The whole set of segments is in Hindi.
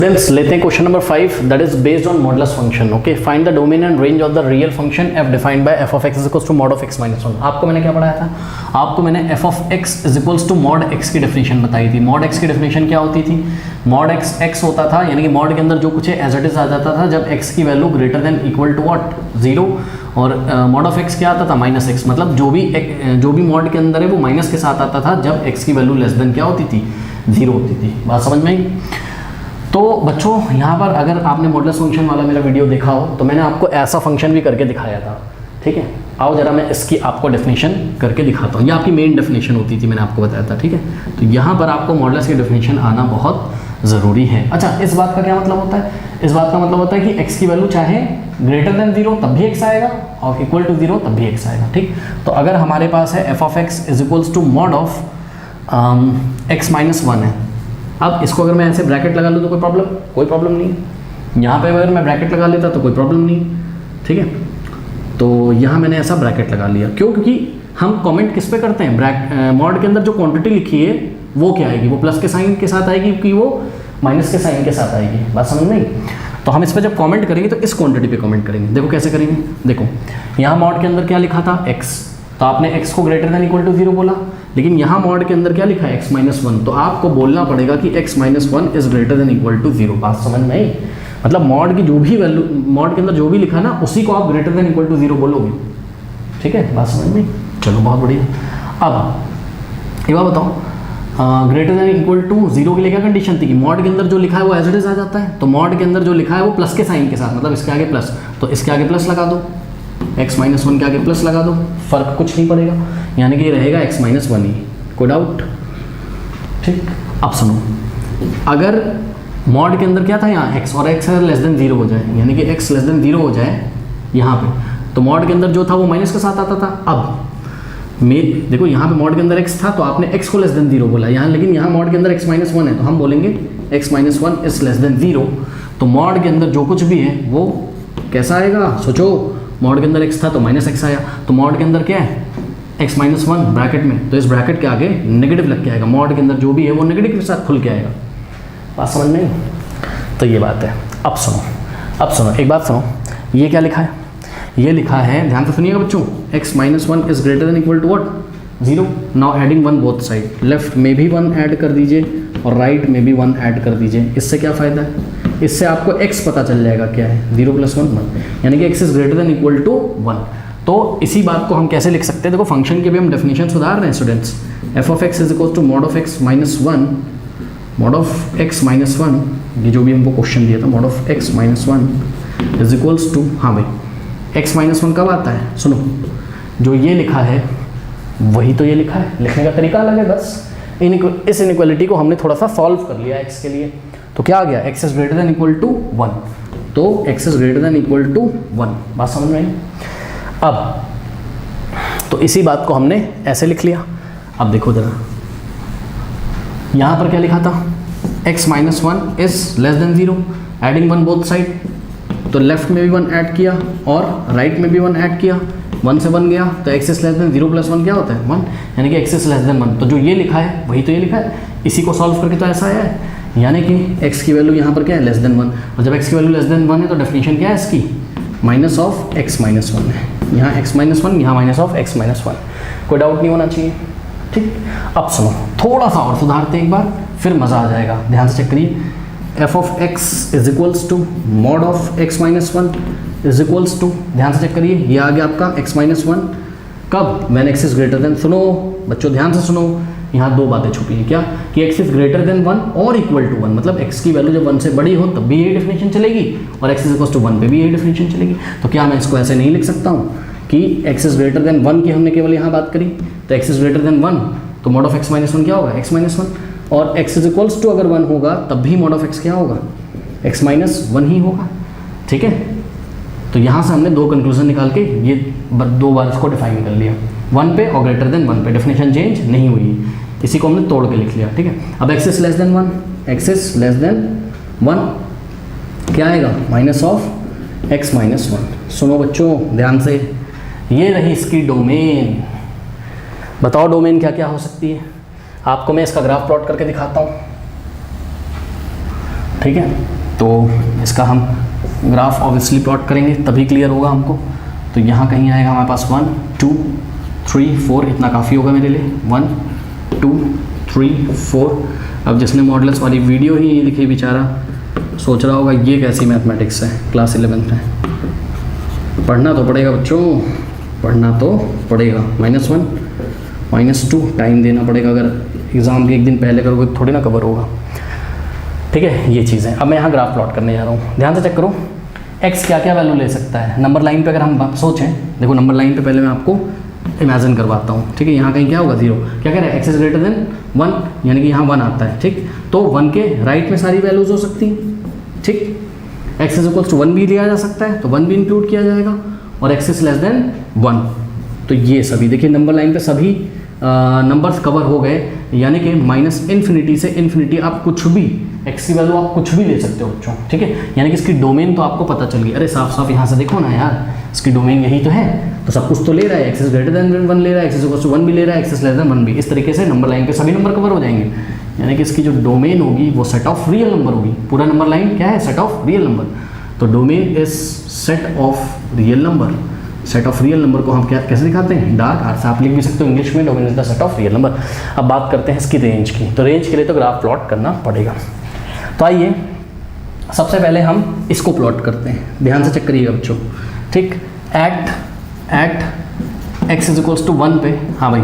स्टूडेंट्स लेते हैं question number 5 that is based on modulus function. Okay, find the domain and range of the real function f defined by f of x is equals to mod of x minus 1। आपको मैंने क्या पढ़ाया था? आपको मैंने f of x is equals to mod x की डेफिनेशन बताई थी। mod x की डेफिनेशन क्या होती थी? mod x होता था, यानी कि mod के अंदर जो कुछ है एज इट इज आ जाता था जब x की value greater than equal to what 0, और mod of x क्या आता था? माइनस एक्स, मतलब जो भी mod के अंदर है वो माइनस के साथ आता था जब x की वैल्यू लेस देन क्या होती थी? 0 होती थी। बात समझ में आई? तो बच्चों यहाँ पर अगर आपने मॉडुलस फंक्शन वाला मेरा वीडियो देखा हो तो मैंने आपको ऐसा फंक्शन भी करके दिखाया था। ठीक है, आओ जरा मैं इसकी आपको डेफिनेशन करके दिखाता हूँ। ये आपकी मेन डेफिनेशन होती थी, मैंने आपको बताया था। ठीक है, तो यहाँ पर आपको मॉडुलस की डेफिनेशन आना बहुत ज़रूरी है। अच्छा, इस बात का क्या मतलब होता है? इस बात का मतलब होता है कि x की वैल्यू चाहे ग्रेटर देन 0 तब भी x आएगा और इक्वल टू 0 तब भी x आएगा। ठीक, तो अगर हमारे पास है f of x is equals to mod of x minus 1 है। अब इसको अगर मैं ऐसे ब्रैकेट लगा लूँ तो कोई प्रॉब्लम नहीं। यहाँ पे अगर मैं ब्रैकेट लगा लेता तो कोई प्रॉब्लम नहीं। ठीक है, तो यहाँ मैंने ऐसा ब्रैकेट लगा लिया। क्यों? क्योंकि हम कमेंट किस पे करते हैं? मॉड के अंदर जो क्वांटिटी लिखी है वो क्या आएगी? वो प्लस के साइन के साथ आएगी कि वो माइनस के साइन के साथ आएगी? बात समझ में आई? तो हम इस पर जब कमेंट करेंगे तो इस क्वांटिटी पे कमेंट करेंगे। देखो कैसे करेंगे। देखो यहाँ मॉड के अंदर क्या लिखा था? x, तो आपने x को ग्रेटर देन इक्वल टू 0 बोला, लेकिन यहाँ मॉड के अंदर क्या लिखा है? x माइनस 1, तो आपको बोलना पड़ेगा कि x minus 1 is greater than equal to 0। बात समझ में आई? मतलब मॉड की जो भी वैल्यू, मॉड के अंदर जो भी लिखा है ना, उसी को आप ग्रेटर देन इक्वल टू 0 बोलोगे। ठीक है, बात समझ में? चलो बहुत बढ़िया। अब ये बात बताओ, ग्रेटर देन इक्वल टू 0 के लिए क्या कंडीशन थी? कि मॉड के अंदर जो लिखा है वो एज इट इज आ जाता है। तो मॉड के अंदर जो लिखा है वो प्लस के साइन के साथ, मतलब इसके आगे प्लस, तो इसके आगे प्लस लगा दो, x माइनस 1 के आगे प्लस लगा दो, फर्क कुछ नहीं पड़ेगा, यानी कि ये रहेगा x माइनस 1 ही। कोई डाउट? ठीक, अब सुनो, अगर मॉड के अंदर क्या था यहाँ x, और x लेस देन 0 हो जाए, यानी कि x लेस देन 0 हो जाए यहाँ पे, तो मॉड के अंदर जो था वो माइनस के साथ आता था। अब देखो यहाँ पे मॉड के अंदर x था तो आपने x को लेस देन 0 बोला यहाँ, लेकिन यहाँ मॉड के अंदर x माइनस 1 है तो हम बोलेंगे x minus 1 is less than 0। तो मॉड के अंदर जो कुछ भी है वो कैसा आएगा? सोचो, मॉड के अंदर x था तो माइनस x आया, तो मॉड के अंदर क्या है? x माइनस 1 ब्रैकेट में, तो इस ब्रैकेट के आगे नेगेटिव लग के आएगा। मॉड के अंदर जो भी है वो नेगेटिव के साथ खुल के आएगा। बात समझ में? तो ये बात है। अब सुनो एक बात सुनो, ये क्या लिखा है? ये लिखा है, ध्यान से सुनिएगा बच्चों, x minus 1 is greater than equal to what? 0। Now adding 1 both side, left में भी 1 ऐड कर दीजिए और राइट में भी 1 ऐड कर दीजिए। इससे क्या फ़ायदा है? इससे आपको x पता चल जाएगा क्या है, 0 + 1 1, यानी कि x is greater than equal to 1। तो इसी बात को हम कैसे लिख सकते हैं? देखो फंक्शन की भी हम डेफिनेशन सुधार रहे हैं students. f of x is equal to mod of x minus 1, mod of x minus 1, ये जो भी हमको क्वेश्चन दिया था, mod of x minus 1 is equals to, हाँ भाई x माइनस 1 कब आता है? सुनो, जो ये लिखा है वही तो ये लिखा है, लिखने का तरीका अलग है बस। इस इनइक्वालिटी को हमने थोड़ा सा सॉल्व कर लिया x के लिए, तो क्या आ गया? x is greater than equal to 1, तो x is greater than equal to 1। बात समझ में आई? अब तो इसी बात को हमने ऐसे लिख लिया। अब देखो जरा, यहाँ पर क्या लिखा था? x minus 1 is less than 0, adding 1 both side, तो लेफ्ट में भी 1 ऐड किया और राइट में भी 1 ऐड किया, 1 से 1 गया तो x इज लेस देन 0 + 1 क्या होता है? 1, यानी कि x इज लेस देन 1। तो जो ये लिखा है वही तो ये लिखा है, इसी को सॉल्व करके तो ऐसा आया है, यानी कि x की वैल्यू यहाँ पर क्या है? लेस देन 1, और जब x की वैल्यू लेस देन 1 है तो डेफिनेशन क्या है इसकी? माइनस ऑफ x माइनस 1 है। यहाँ x माइनस 1, यहाँ माइनस ऑफ x माइनस 1। कोई डाउट नहीं होना चाहिए। ठीक, अब सुनो, थोड़ा सा और सुधारते हैं एक बार, फिर मज़ा आ जाएगा। ध्यान से चेक करिए, f of x is equals to mod of x minus 1 is equals to, ध्यान से चेक करिए, ये आ गया आपका x माइनस 1 कब? When x is greater then, सुनो बच्चों ध्यान से सुनो, यहाँ दो बातें छुपी हैं। क्या? कि x इज ग्रेटर देन 1 और इक्वल टू 1, मतलब x की वैल्यू जब 1 से बड़ी हो तब भी यही डेफिनेशन चलेगी और x इज इक्वल टू 1 पे भी यही डेफिनेशन चलेगी। तो क्या मैं इसको ऐसे नहीं लिख सकता हूँ कि x इज ग्रेटर देन 1 की हमने केवल यहाँ बात करी, तो x इज ग्रेटर देन 1 तो मॉड ऑफ x माइनस 1 क्या होगा? x माइनस 1, और x इज इक्वल्स टू अगर 1 होगा तब भी मॉड ऑफ x क्या होगा? x माइनस 1 ही होगा। ठीक है, तो यहाँ से हमने दो कंक्लूजन निकाल के ये 2 बार इसको डिफाइन कर लिया, 1 पे और ग्रेटर देन 1 पे, डेफिनेशन चेंज नहीं हुई, इसी को हमने तोड़ के लिख लिया। ठीक है, अब x is less than 1, x is less than 1 क्या आएगा? Minus of x minus 1। सुनो बच्चों ध्यान से, ये रही इसकी डोमेन। बताओ डोमेन क्या क्या हो सकती है? आपको मैं इसका ग्राफ प्लॉट करके दिखाता हूँ। ठीक है, तो इसका हम ग्राफ ऑब्वियसली प्लॉट करेंगे तभी क्लियर होगा हमको। तो यहाँ कहीं आएगा हमारे पास 1 2 3 4, इतना काफ़ी होगा मेरे लिए। 1 2 3 4। अब जिसने मॉडल्स वाली वीडियो ही नहीं दिखी बेचारा सोच रहा होगा ये कैसी मैथमेटिक्स है, क्लास 11 में। पढ़ना तो पड़ेगा बच्चों, पढ़ना तो पड़ेगा। -1 -2 टाइम देना पड़ेगा, अगर एग्ज़ाम के एक दिन पहले करोगे तो थोड़ी ना कवर होगा। ठीक है, ये चीज़ है। अब मैं यहाँ ग्राफ प्लॉट करने जा रहा हूँ, ध्यान से चेक करो। x क्या क्या वैल्यू ले सकता है नंबर लाइन पे, अगर हम सोचें, देखो नंबर लाइन पे पहले मैं आपको इमेजिन करवाता हूँ। ठीक है, यहाँ कहीं क्या होगा 0, क्या कह रहा है x इज ग्रेटर देन 1, यानी कि यहाँ 1 आता है। ठीक, तो 1 के राइट में सारी वैल्यूज हो सकती हैं। ठीक, x इज इक्वल्स टू 1 भी लिया जा सकता है, तो 1 भी इंक्लूड किया जाएगा, और x इज लेस देन 1। तो ये सभी देखिए नंबर लाइन पे सभी नंबर्स कवर हो गए, यानी कि -∞ से इन्फिनिटी आप कुछ भी x की वैल्यू आप कुछ भी ले सकते हो बच्चों। ठीक है, यानी कि इसकी डोमेन तो आपको पता चल गई। अरे साफ साफ यहाँ से देखो ना यार, इसकी डोमेन यही तो है, तो सब कुछ तो ले रहा है। x इज ग्रेटर देन 1 ले रहा है, x इज इक्वल्स टू 1 भी ले रहा है, x इज लेस देन 1 भी। इस तरीके से नंबर लाइन पे सभी नंबर कवर हो जाएंगे, यानी कि इसकी जो डोमेन होगी वो सेट ऑफ रियल नंबर होगी। पूरा नंबर लाइन क्या है, सेट ऑफ रियल नंबर। तो domain is set of real number. Set of real number को हम क्या कैसे दिखाते हैं, डार्क आर से। आप लिख भी सकते हो इंग्लिश में, domain is the set of real number. अब बात करते हैं इसकी रेंज की। तो रेंज के लिए तो ग्राफ प्लॉट करना पड़ेगा। तो आइए सबसे पहले हम इसको प्लॉट करते हैं, ध्यान से चेक करिएगा बच्चों। ठीक, at x is equals to 1 पे, हाँ भाई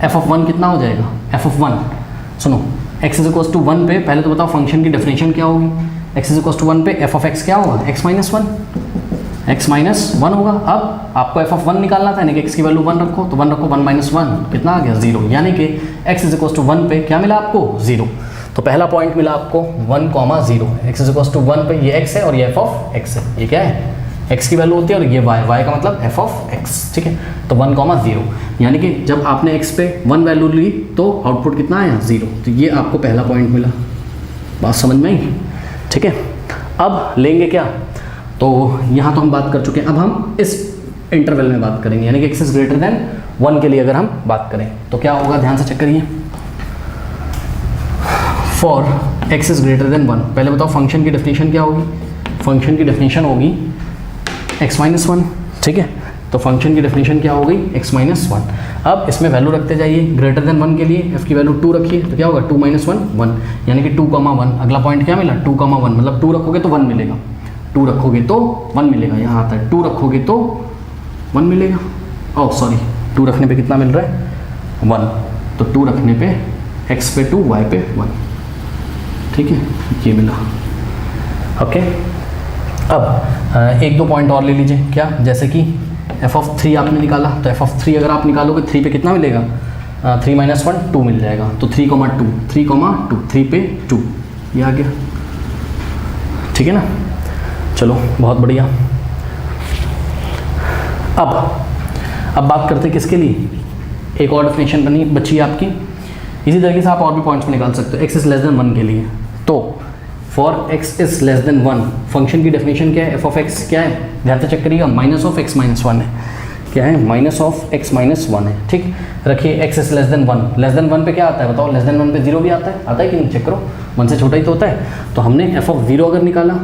f(1) कितना हो जाएगा, f(1), सुनो x इज इक्वल्स टू 1 पे पहले तो बताओ फंक्शन की डेफिनेशन क्या होगी। x इज इक्वल्स टू 1 पे f(x) क्या होगा, x-1 होगा। अब आपको f(1) निकालना था, यानी कि x की वैल्यू 1 रखो, तो 1 रखो, 1 - 1 कितना आ गया, 0, यानी कि x इज इक्वल्स टू 1 पे क्या मिला आपको, 0। तो पहला पॉइंट मिला आपको 1, 0। x इज इक्वल्स टू 1 पे ये x है और ये f(x) है, ये क्या है, x की वैल्यू होती है, और ये y का मतलब f(x). ठीक है, तो 1, 0, यानी कि जब आपने x पे 1 वैल्यू ली तो आउटपुट कितना आया, 0। तो ये आपको पहला पॉइंट मिला। बात समझ में आई। ठीक है, अब लेंगे क्या, तो यहाँ तो हम बात कर चुके हैं। अब हम इस इंटरवल में बात करेंगे, यानी कि x इज ग्रेटर देन 1 के लिए अगर हम बात करें तो क्या होगा, ध्यान से चेक करिए। For x is greater then 1, पहले बताओ फंक्शन की डेफिनेशन क्या होगी। फंक्शन की डेफिनेशन होगी x-1। ठीक है, तो फंक्शन की डेफिनेशन क्या हो गई, x-1। अब इसमें वैल्यू रखते जाइए। ग्रेटर देन 1 के लिए f की वैल्यू 2 रखिए, तो क्या होगा 2 - 1 1, यानी कि 2, 1। अगला पॉइंट क्या मिला, 2, 1, मतलब 2 रखोगे तो 1 मिलेगा, 2 रखोगे तो 1 मिलेगा। यहाँ आता है 2 रखोगे तो 1 मिलेगा। ओह सॉरी, 2 रखने पे कितना मिल रहा है, 1। तो 2 रखने पे x पे 2, y पे 1। ठीक है, ये मिला। ओके, अब 1-2 पॉइंट और ले लीजिए। क्या, जैसे कि f(3) आपने निकाला, तो f(3) अगर आप निकालोगे 3 पे कितना मिलेगा, 3 - 1 2 मिल जाएगा। तो 3, 2, 3 पे 2, ये आ गया। ठीक है ना, चलो बहुत बढ़िया। अब बात करते हैं किसके लिए, एक और डेफिनेशन बनी बची आपकी। इसी तरीके से आप और भी पॉइंट्स में निकाल सकते हो। x इज लेस देन 1 के लिए, तो for x is less than 1 function की डेफिनेशन क्या है, f(x) क्या है, ध्यान से चेक करिएगा, -(x-1) है। क्या है, -(x-1) है। ठीक, रखिए x is less than 1। Less than 1 पे क्या आता है बताओ, लेस देन 1 पे 0 भी आता है कि नहीं, चेक करो, 1 से छोटा ही तो होता है। तो हमने f(0) अगर निकाला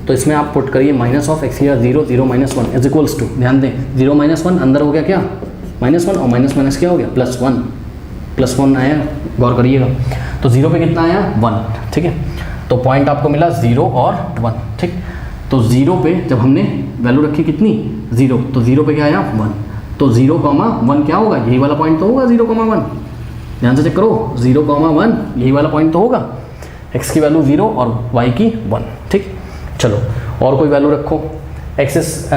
तो इसमें आप पुट करिए -(x) या 0, 0 - 1 इज इक्वल्स टू, ध्यान दें 0 - 1 अंदर हो गया क्या, -1, और माइनस क्या हो गया, +1 आया, गौर करिएगा। तो 0 पे कितना आया, 1। ठीक है, तो पॉइंट आपको मिला 0 और 1। ठीक, तो 0 पे जब हमने वैल्यू रखी कितनी, 0, तो 0 पे क्या आया, 1। तो 0, 1 क्या होगा, यही वाला पॉइंट तो होगा 0, 1। ध्यान से चेक करो, 0, 1 यही वाला पॉइंट तो होगा। x की वैल्यू 0 और y की 1। ठीक, चलो और कोई वैल्यू रखो, x इज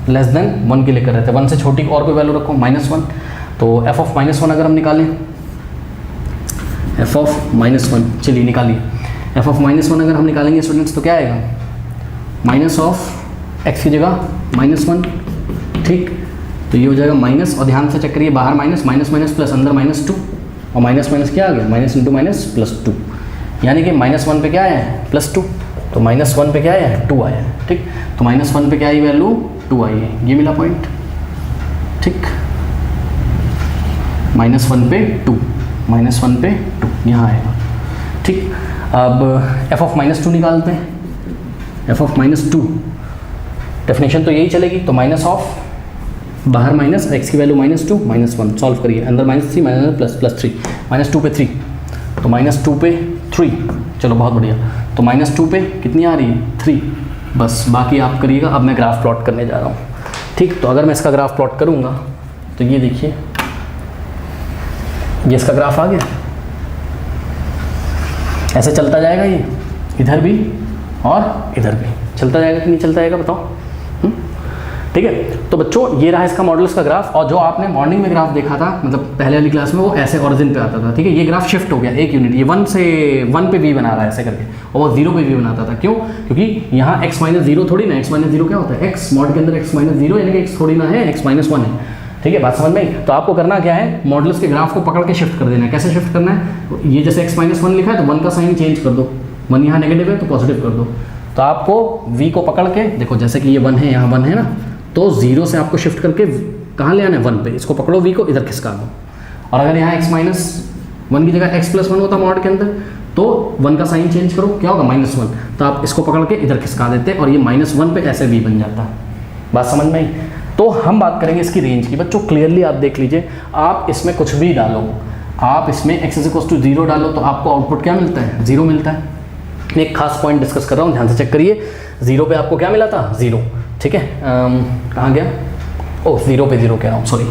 लेस देन 1 के लिए कर रहे थे, 1 से छोटी और कोई वैल्यू रखो, -1। तो f(-1) अगर हम निकालें, f(-1) चलिए निकालिए। f(-1) अगर हम निकालेंगे स्टूडेंट्स तो क्या आएगा, -(x) की जगह -1। ठीक, तो ये हो जाएगा माइनस, और ध्यान से चेक करिए, बाहर माइनस प्लस, अंदर -2, और माइनस क्या आ गया, -(-) +2, यानी कि -1 पे क्या आया है, +2। तो -1 पे क्या आया है, 2 आया है। ठीक, तो -1 पे क्या आई वैल्यू, 2 आई है, ये मिला पॉइंट। ठीक, -1 पे 2, यहाँ आएगा। ठीक, अब एफ ऑफ माइनस टू निकालते हैं, F of minus two, definition तो यही चलेगी, तो माइनस ऑफ, बाहर माइनस, एक्स की value minus two minus one, solve करिए, अंदर minus three minus plus plus three, minus two पे थ्री, तो माइनस टू पे थ्री, चलो बहुत बढ़िया, तो माइनस टू पे कितनी आ रही है, थ्री, बस बाकी आप करिएगा। अब मैं ग्राफ प्लॉट करने जा रहा हूँ, ठीक, तो अगर मैं इसका ग्राफ प्लॉट करूँगा तो ये देखिए, ये इसका ग्राफ आ गया, ऐसे चलता जाएगा, ये इधर भी और इधर भी चलता जाएगा कि नहीं चलता जाएगा बताओ, ठीक है। तो बच्चों ये रहा इसका मॉडुलस का ग्राफ, और जो आपने मॉर्निंग में ग्राफ देखा था, मतलब पहले वाली क्लास में, वो ऐसे ओरिजिन पे आता था, ठीक है। ये ग्राफ शिफ्ट हो गया एक यूनिट, ये 1 से 1 पे वी बना रहा है ऐसे करके, और वो 0 पे वी बनाता था, क्यों? क्योंकि यहाँ x माइनस जीरो थोड़ी ना, x माइनस जीरो क्या होता है, x मॉड के अंदर x माइनस जीरो, यानी कि x थोड़ी ना है, x माइनस वन है, ठीक है, बात समझ में आई। तो आपको करना क्या है, मॉडुलस के ग्राफ को पकड़ के शिफ्ट कर देना है। कैसे शिफ्ट करना है, ये जैसे x माइनस वन लिखा है तो 1 का साइन चेंज कर दो, 1 यहाँ नेगेटिव है तो पॉजिटिव कर दो, तो आपको v को पकड़ के देखो, जैसे कि ये 1 है, यहाँ 1 है ना, तो 0 से आपको शिफ्ट करके कहाँ ले आना है, 1 पे, इसको पकड़ो, v को इधर खिसका दो, और अगर यहाँ x माइनस वन की जगह x प्लस वन होता मॉड के अंदर, तो 1 का साइन चेंज करो, क्या होगा, माइनस वन, तो आप इसको पकड़ के इधर खिसका देते और ये माइनस वन पे ऐसे v बन जाता है। बात समझ में आई। तो हम बात करेंगे इसकी रेंज की। बच्चों क्लियरली आप देख लीजिए, आप इसमें कुछ भी डालो, आप इसमें x इज इक्वल टू 0 डालो तो आपको आउटपुट क्या मिलता है, 0 मिलता है। मैं एक खास पॉइंट डिस्कस कर रहा हूँ, ध्यान से चेक करिए, 0 पे आपको क्या मिला था, 0, ठीक है, कहाँ गया, ओह 0 पे 0 कह रहा हूँ, सॉरी,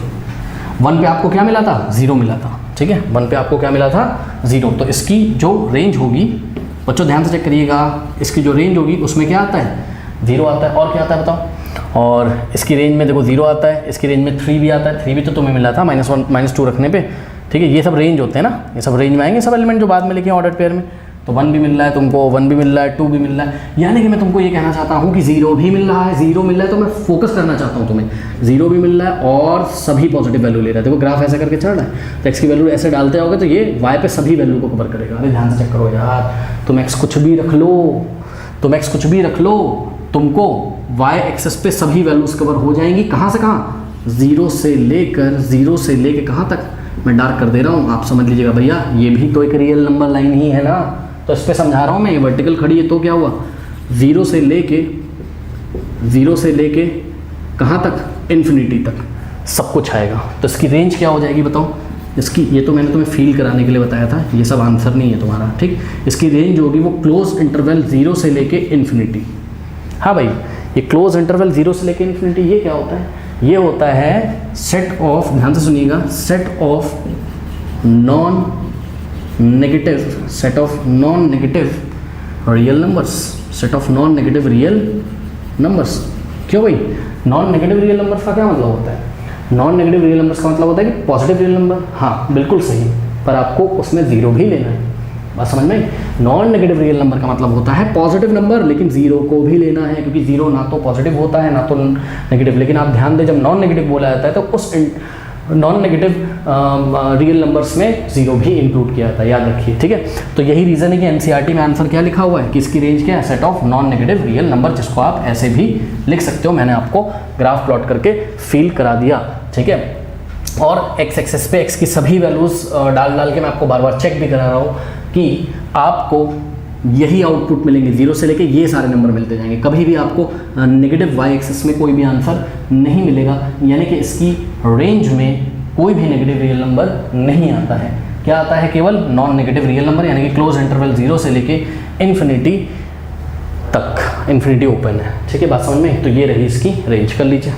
1 पे आपको क्या मिला था, 0 मिला था, ठीक है, 1 पे आपको क्या मिला था, 0। तो इसकी जो रेंज होगी, बच्चों ध्यान से चेक करिएगा, इसकी जो रेंज होगी उसमें क्या आता है, 0 आता है, और क्या आता है बताओ, और इसकी रेंज में देखो 0 आता है, इसकी रेंज में 3 भी आता है, 3 भी तो तुम्हें मिला था -1 -2 रखने पे, ठीक है। ये सब रेंज होते हैं ना, ये सब रेंज में आएंगे सब एलिमेंट जो बाद में लिखे ऑर्डर पेयर में, तो 1 भी मिल रहा है तुमको, 1 भी मिल रहा है, 2 भी मिल रहा है, यानी कि मैं तुमको ये कहना चाहता हूँ कि 0 भी मिल रहा है, 0 मिल रहा है, तो मैं फोकस करना चाहता हूँ तुम्हें, 0 भी मिल रहा है और सभी पॉजिटिव वैल्यू ले रहा है। देखो ग्राफ ऐसे करके चल रहा है, तो x की वैल्यू ऐसे डालते होगे तो ये y पे सभी वैल्यू को कवर करेगा। अरे ध्यान से चेक करो यार, तुम x कुछ भी रख लो, तुम x कुछ भी रख लो, तुमको y एक्सेस पे सभी वैल्यूज कवर हो जाएंगी। कहाँ से कहाँ, 0 से लेकर कहाँ तक, मैं डार्क कर दे रहा हूँ, आप समझ लीजिएगा भैया, ये भी तो एक रियल नंबर लाइन ही है ना, तो इस पर समझा रहा हूँ मैं, ये वर्टिकल खड़ी है तो क्या हुआ, 0 से लेके कहाँ तक, इन्फिनिटी तक सब कुछ आएगा। तो इसकी रेंज क्या हो जाएगी बताओ, इसकी, ये तो मैंने तुम्हें फील कराने के लिए बताया था, ये सब आंसर नहीं है तुम्हारा, ठीक। इसकी रेंज होगी वो क्लोज इंटरवल 0 से लेके इन्फिनिटी। हाँ भाई, ये क्लोज इंटरवल 0 से लेके इन्फिनिटी, ये क्या होता है, ये होता है सेट ऑफ, ध्यान से सुनिएगा, set of non negative real numbers, set of non negative real numbers. क्यों भाई, नॉन नेगेटिव रियल नंबर्स का क्या मतलब होता है, नॉन नेगेटिव रियल नंबर्स का मतलब होता है कि पॉजिटिव रियल नंबर, हाँ बिल्कुल सही, पर आपको उसमें 0 भी लेना है। बात समझ में, नॉन नेगेटिव रियल नंबर का मतलब होता है पॉजिटिव नंबर, लेकिन 0 को भी लेना है, क्योंकि 0 ना तो पॉजिटिव होता है ना तो नेगेटिव। लेकिन आप ध्यान दें, जब नॉन नेगेटिव बोला जाता है तो उस नॉन नेगेटिव रियल नंबर्स में 0 भी इंक्लूड किया जाता है, याद रखिए, ठीक है। तो यही रीज़न है कि एनसीईआरटी में आंसर क्या लिखा हुआ है कि इसकी रेंज क्या है, set of non negative real number, जिसको आप ऐसे भी लिख सकते हो। मैंने आपको ग्राफ प्लॉट करके फील करा दिया, ठीक है। और एक्स एक्सेस पे एक्स की सभी वैल्यूज़ डाल के मैं आपको बार बार चेक भी करा रहा हूँ कि आपको यही आउटपुट मिलेंगे, 0 से लेके ये सारे नंबर मिलते जाएंगे, कभी भी आपको नेगेटिव y एक्सेस में कोई भी आंसर नहीं मिलेगा, यानी कि इसकी रेंज में कोई भी नेगेटिव रियल नंबर नहीं आता है। क्या आता है, केवल नॉन नेगेटिव रियल नंबर, यानी कि क्लोज इंटरवल 0 से लेके इन्फिनिटी तक, इन्फिनिटी ओपन है, ठीक है, बात समझ में। तो ये रही इसकी रेंज, कर लीजिए।